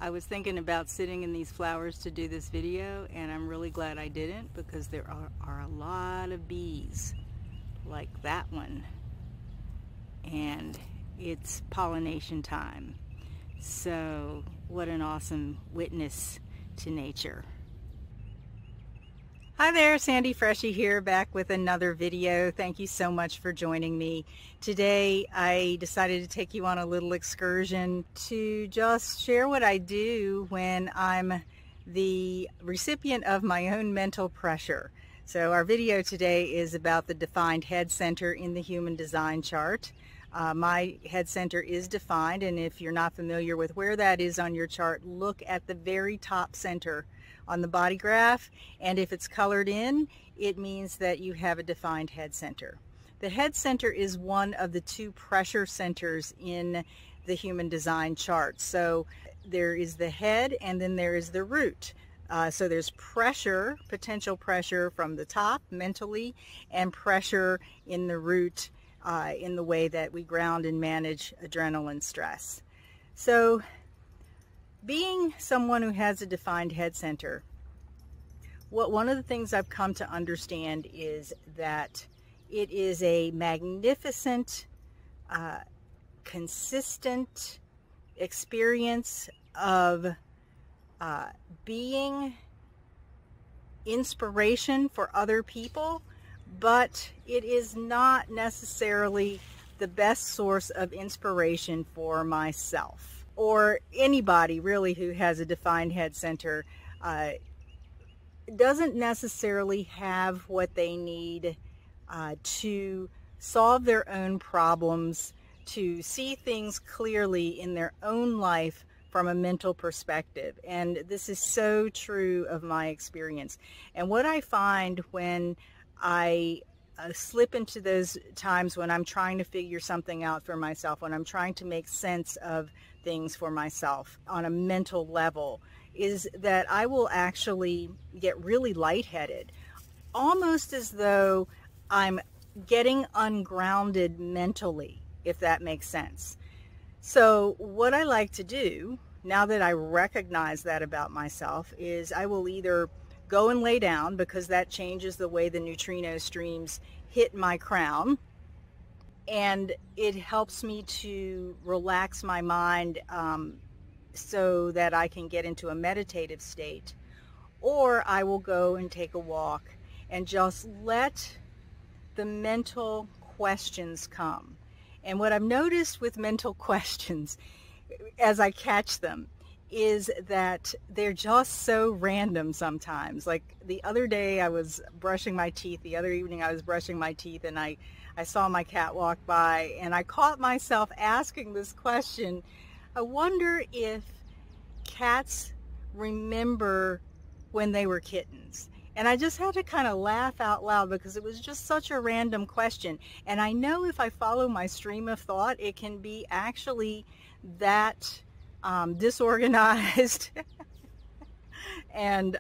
I was thinking about sitting in these flowers to do this video, and I'm really glad I didn't, because there are a lot of bees like that one, and it's pollination time. So what an awesome witness to nature. Hi there, Sandy Freshie here, back with another video. Thank you so much for joining me. Today I decided to take you on a little excursion to just share what I do when I'm the recipient of my own mental pressure. So our video today is about the defined head center in the Human Design Chart. My head center is defined, and if you're not familiar with where that is on your chart, look at the very top center on the body graph, and if it's colored in, it means that you have a defined head center. The head center is one of the two pressure centers in the Human Design Chart. So there is the head, and then there is the root. So there's pressure, potential pressure from the top mentally, and pressure in the root in the way that we ground and manage adrenaline stress. So being someone who has a defined head center, one of the things I've come to understand is that it is a magnificent, consistent experience of being inspiration for other people, but it is not necessarily the best source of inspiration for myself, or anybody really who has a defined head center. Doesn't necessarily have what they need to solve their own problems, to see things clearly in their own life from a mental perspective. And this is so true of my experience. And what I find when I slip into those times when I'm trying to figure something out for myself, when I'm trying to make sense of things for myself on a mental level, is that I will actually get really lightheaded, almost as though I'm getting ungrounded mentally, if that makes sense. So what I like to do, now that I recognize that about myself, is I will either go and lay down, because that changes the way the neutrino streams hit my crown, and it helps me to relax my mind so that I can get into a meditative state. Or I will go and take a walk and just let the mental questions come. And what I've noticed with mental questions as I catch them is that they're just so random sometimes. Like the other day I was brushing my teeth, the other evening I was brushing my teeth, and I saw my cat walk by, and I caught myself asking this question: I wonder if cats remember when they were kittens. And I just had to kind of laugh out loud, because it was just such a random question. And I know if I follow my stream of thought, it can be actually that disorganized and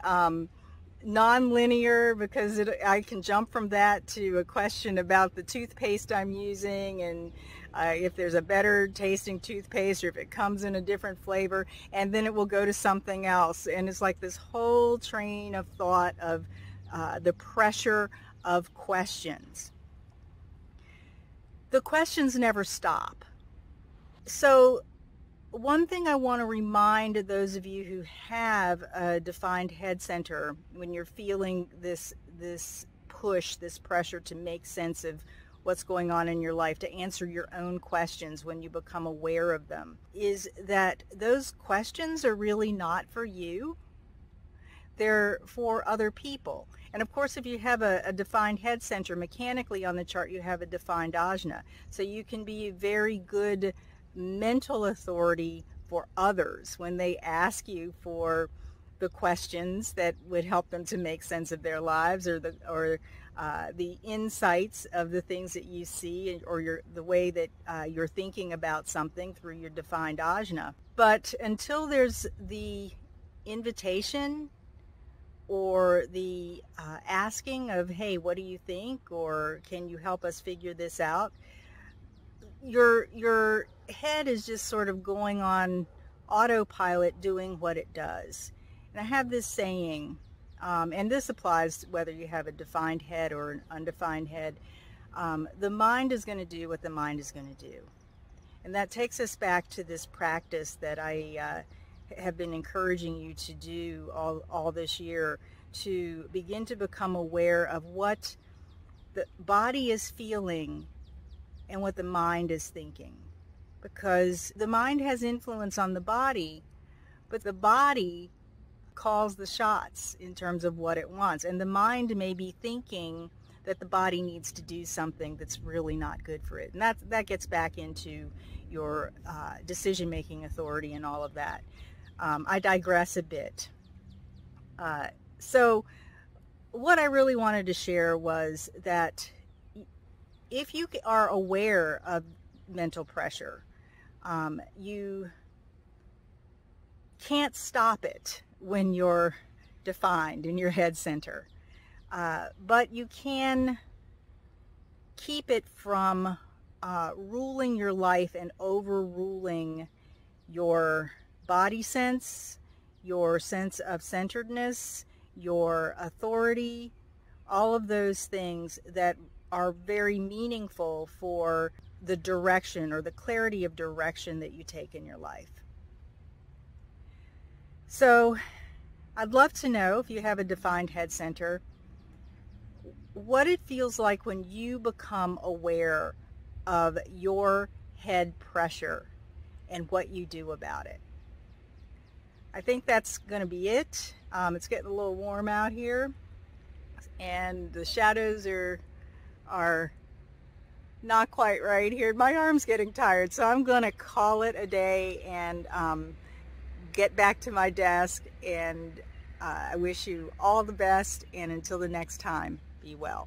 non-linear, because I can jump from that to a question about the toothpaste I'm using, and if there's a better tasting toothpaste, or if it comes in a different flavor, and then it will go to something else. And it's like this whole train of thought of the pressure of questions. The questions never stop. So one thing I want to remind those of you who have a defined head center, when you're feeling this push, this pressure to make sense of what's going on in your life, to answer your own questions when you become aware of them, is that those questions are really not for you. They're for other people. And of course, if you have a defined head center, mechanically on the chart you have a defined ajna. So you can be a very good mental authority for others when they ask you for the questions that would help them to make sense of their lives, or the insights of the things that you see, or the way that you're thinking about something through your defined ajna. But until there's the invitation or the asking of, hey, what do you think, or can you help us figure this out, your head is just sort of going on autopilot doing what it does. And I have this saying, and this applies whether you have a defined head or an undefined head. The mind is going to do what the mind is going to do. And that takes us back to this practice that I have been encouraging you to do all this year, to begin to become aware of what the body is feeling and what the mind is thinking. Because the mind has influence on the body, but the body calls the shots in terms of what it wants. And the mind may be thinking that the body needs to do something that's really not good for it. And that gets back into your decision-making authority and all of that. I digress a bit. So what I really wanted to share was that if you are aware of mental pressure, you can't stop it when you're defined in your head center. But you can keep it from ruling your life and overruling your body sense, your sense of centeredness, your authority, all of those things that are very meaningful for the direction or the clarity of direction that you take in your life. So I'd love to know, if you have a defined head center, what it feels like when you become aware of your head pressure and what you do about it. I think that's going to be it. It's getting a little warm out here, and the shadows are not quite right here. My arm's getting tired, so I'm going to call it a day and get back to my desk, and I wish you all the best, and until the next time, be well.